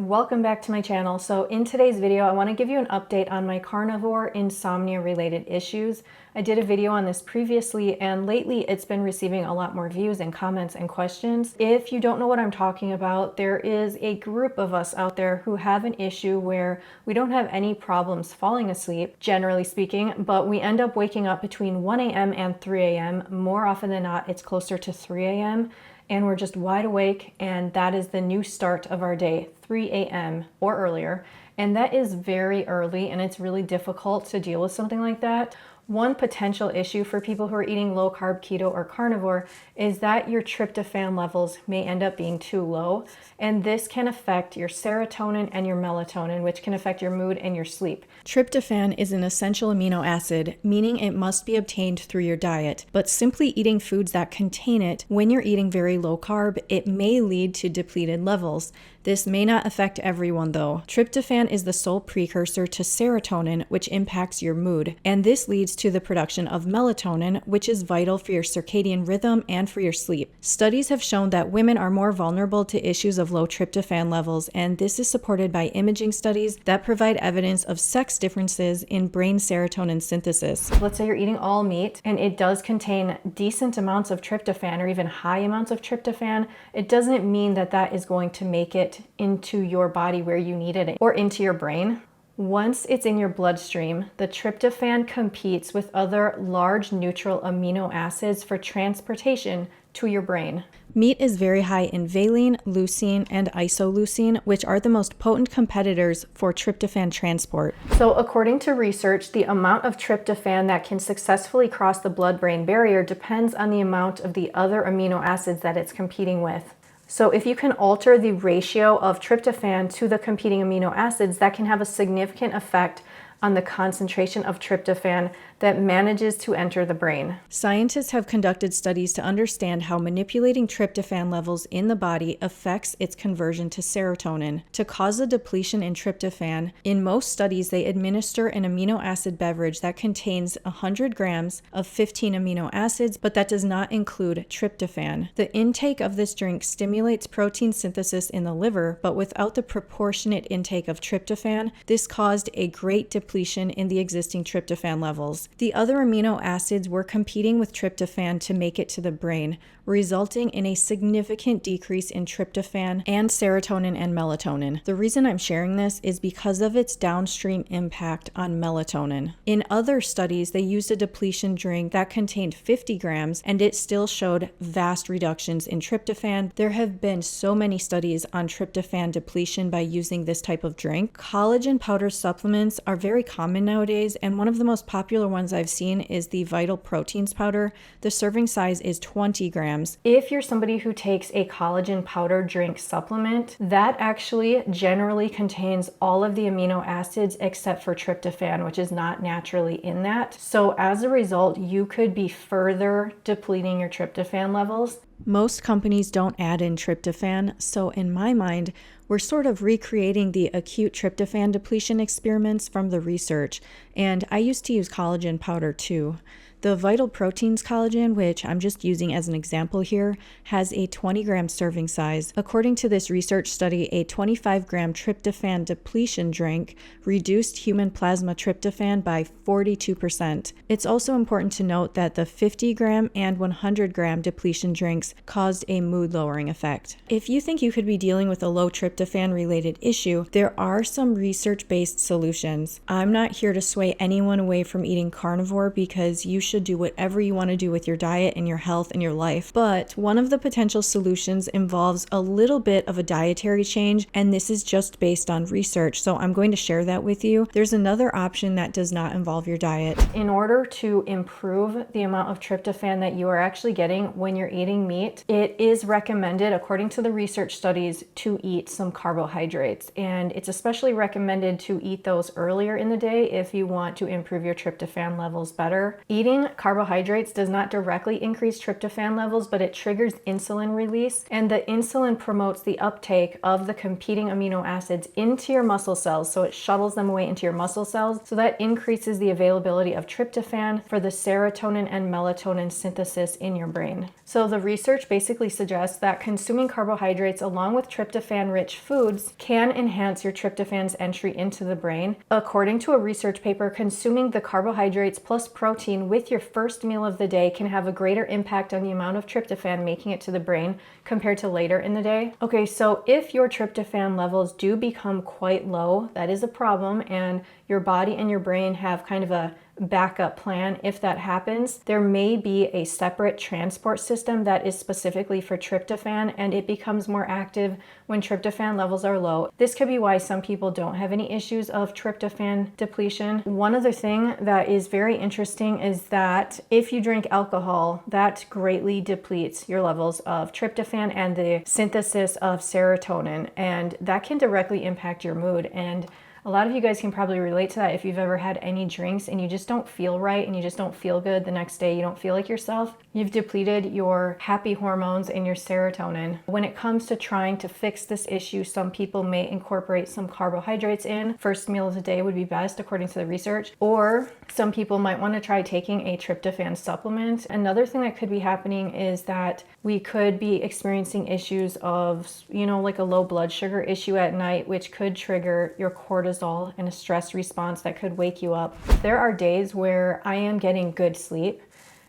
welcome back to my channel. So in today's video, I want to give you an update on my carnivore insomnia related issues. I did a video on this previously, and lately it's been receiving a lot more views and comments and questions. If you don't know what I'm talking about, there is a group of us out there who have an issue where we don't have any problems falling asleep, generally speaking, but we end up waking up between 1 a.m. and 3 a.m. More often than not, it's closer to 3 a.m. and we're just wide awake, and that is the new start of our day, 3 a.m. or earlier. And that is very early, and it's really difficult to deal with something like that. One potential issue for people who are eating low carb, keto, or carnivore is that your tryptophan levels may end up being too low, and this can affect your serotonin and your melatonin, which can affect your mood and your sleep. Tryptophan is an essential amino acid, meaning it must be obtained through your diet, but simply eating foods that contain it when you're eating very low carb, it may lead to depleted levels. This may not affect everyone though. Tryptophan is the sole precursor to serotonin, which impacts your mood, and this leads to the production of melatonin, which is vital for your circadian rhythm and for your sleep. Studies have shown that women are more vulnerable to issues of low tryptophan levels, and this is supported by imaging studies that provide evidence of sex differences in brain serotonin synthesis. Let's say you're eating all meat and it does contain decent amounts of tryptophan or even high amounts of tryptophan. It doesn't mean that that is going to make it into your body where you need it or into your brain. Once it's in your bloodstream, the tryptophan competes with other large neutral amino acids for transportation to your brain. Meat is very high in valine, leucine, and isoleucine, which are the most potent competitors for tryptophan transport. So according to research, the amount of tryptophan that can successfully cross the blood-brain barrier depends on the amount of the other amino acids that it's competing with. So if you can alter the ratio of tryptophan to the competing amino acids, that can have a significant effect on the concentration of tryptophan that manages to enter the brain. Scientists have conducted studies to understand how manipulating tryptophan levels in the body affects its conversion to serotonin. To cause a depletion in tryptophan, in most studies they administer an amino acid beverage that contains 100 grams of 15 amino acids, but that does not include tryptophan. The intake of this drink stimulates protein synthesis in the liver, but without the proportionate intake of tryptophan, this caused a great depletion in the existing tryptophan levels. The other amino acids were competing with tryptophan to make it to the brain, resulting in a significant decrease in tryptophan and serotonin and melatonin. The reason I'm sharing this is because of its downstream impact on melatonin. In other studies, they used a depletion drink that contained 50 grams, and it still showed vast reductions in tryptophan. There have been so many studies on tryptophan depletion by using this type of drink. Collagen powder supplements are very common nowadays, and one of the most popular ones I've seen is the Vital Proteins powder. The serving size is 20 grams. If you're somebody who takes a collagen powder drink supplement, that actually generally contains all of the amino acids except for tryptophan, which is not naturally in that. So as a result, you could be further depleting your tryptophan levels. Most companies don't add in tryptophan, so in my mind, we're sort of recreating the acute tryptophan depletion experiments from the research, and I used to use collagen powder too. The Vital Proteins collagen, which I'm just using as an example here, has a 20-gram serving size. According to this research study, a 25-gram tryptophan depletion drink reduced human plasma tryptophan by 42%. It's also important to note that the 50-gram and 100-gram depletion drinks caused a mood-lowering effect. If you think you could be dealing with a low tryptophan-related issue, there are some research-based solutions. I'm not here to sway anyone away from eating carnivore because you should do whatever you want to do with your diet and your health and your life. But one of the potential solutions involves a little bit of a dietary change, and this is just based on research, so I'm going to share that with you. There's another option that does not involve your diet. In order to improve the amount of tryptophan that you are actually getting when you're eating meat, it is recommended, according to the research studies, to eat some carbohydrates, and it's especially recommended to eat those earlier in the day if you want to improve your tryptophan levels better. Eating carbohydrates does not directly increase tryptophan levels, but it triggers insulin release, and the insulin promotes the uptake of the competing amino acids into your muscle cells, so it shuttles them away into your muscle cells, so that increases the availability of tryptophan for the serotonin and melatonin synthesis in your brain. So the research research basically suggests that consuming carbohydrates along with tryptophan-rich foods can enhance your tryptophan's entry into the brain. According to a research paper, consuming the carbohydrates plus protein with your first meal of the day can have a greater impact on the amount of tryptophan making it to the brain compared to later in the day. Okay, so if your tryptophan levels do become quite low, that is a problem, and your body and your brain have kind of a backup plan if that happens. There may be a separate transport system that is specifically for tryptophan, and it becomes more active when tryptophan levels are low. This could be why some people don't have any issues of tryptophan depletion. One other thing that is very interesting is that if you drink alcohol, that greatly depletes your levels of tryptophan and the synthesis of serotonin, and that can directly impact your mood. And a lot of you guys can probably relate to that if you've ever had any drinks and you just don't feel right and you just don't feel good the next day, you don't feel like yourself. You've depleted your happy hormones and your serotonin. When it comes to trying to fix this issue, some people may incorporate some carbohydrates in. First meal of the day would be best according to the research. Or some people might want to try taking a tryptophan supplement. Another thing that could be happening is that we could be experiencing issues of, like a low blood sugar issue at night, which could trigger your cortisol and a stress response that could wake you up. There are days where I am getting good sleep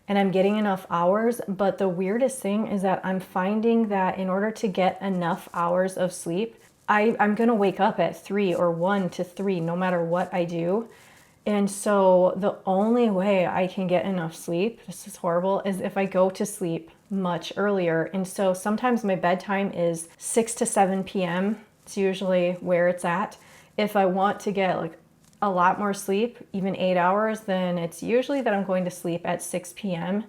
and I'm getting enough hours, but the weirdest thing is that I'm finding that in order to get enough hours of sleep, I'm gonna wake up at 3 or 1 to 3 no matter what I do. And so the only way I can get enough sleep, this is horrible, is if I go to sleep much earlier. And so sometimes my bedtime is 6 to 7 p.m. It's usually where it's at. If I want to get like a lot more sleep, even 8 hours, then it's usually that I'm going to sleep at 6 p.m.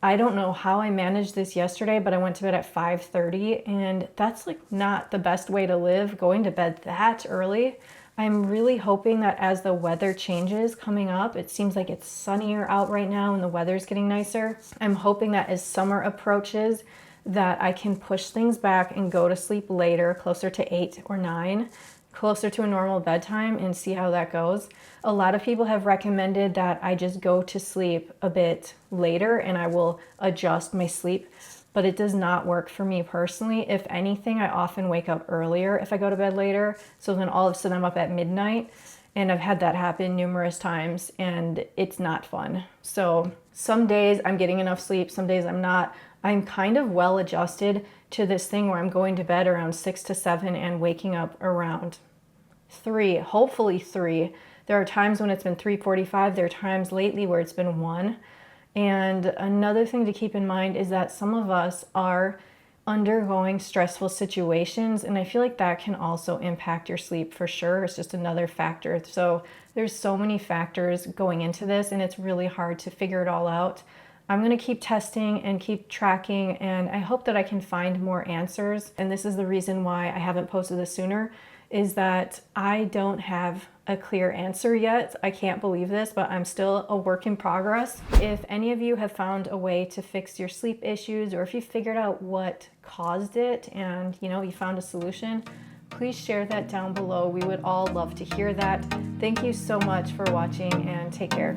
I don't know how I managed this yesterday, but I went to bed at 5:30, and that's like not the best way to live, going to bed that early. I'm really hoping that as the weather changes coming up, it seems like it's sunnier out right now and the weather's getting nicer. I'm hoping that as summer approaches, that I can push things back and go to sleep later, closer to 8 or 9. Closer to a normal bedtime, and see how that goes. A lot of people have recommended that I just go to sleep a bit later and I will adjust my sleep, but it does not work for me personally. If anything, I often wake up earlier if I go to bed later, so then all of a sudden I'm up at midnight, and I've had that happen numerous times and it's not fun. So some days I'm getting enough sleep, some days I'm not. I'm kind of well adjusted to this thing where I'm going to bed around 6 to 7 and waking up around 3, hopefully 3. There are times when it's been 3:45. There are times lately where it's been 1. And another thing to keep in mind is that some of us are undergoing stressful situations, and I feel like that can also impact your sleep for sure. It's just another factor. So there's so many factors going into this, and it's really hard to figure it all out. I'm going to keep testing and keep tracking, and I hope that I can find more answers. And this is the reason why I haven't posted this sooner, is that I don't have a clear answer yet. I can't believe this, but I'm still a work in progress. If any of you have found a way to fix your sleep issues, or if you figured out what caused it and you found a solution, please share that down below. We would all love to hear that. Thank you so much for watching, and take care.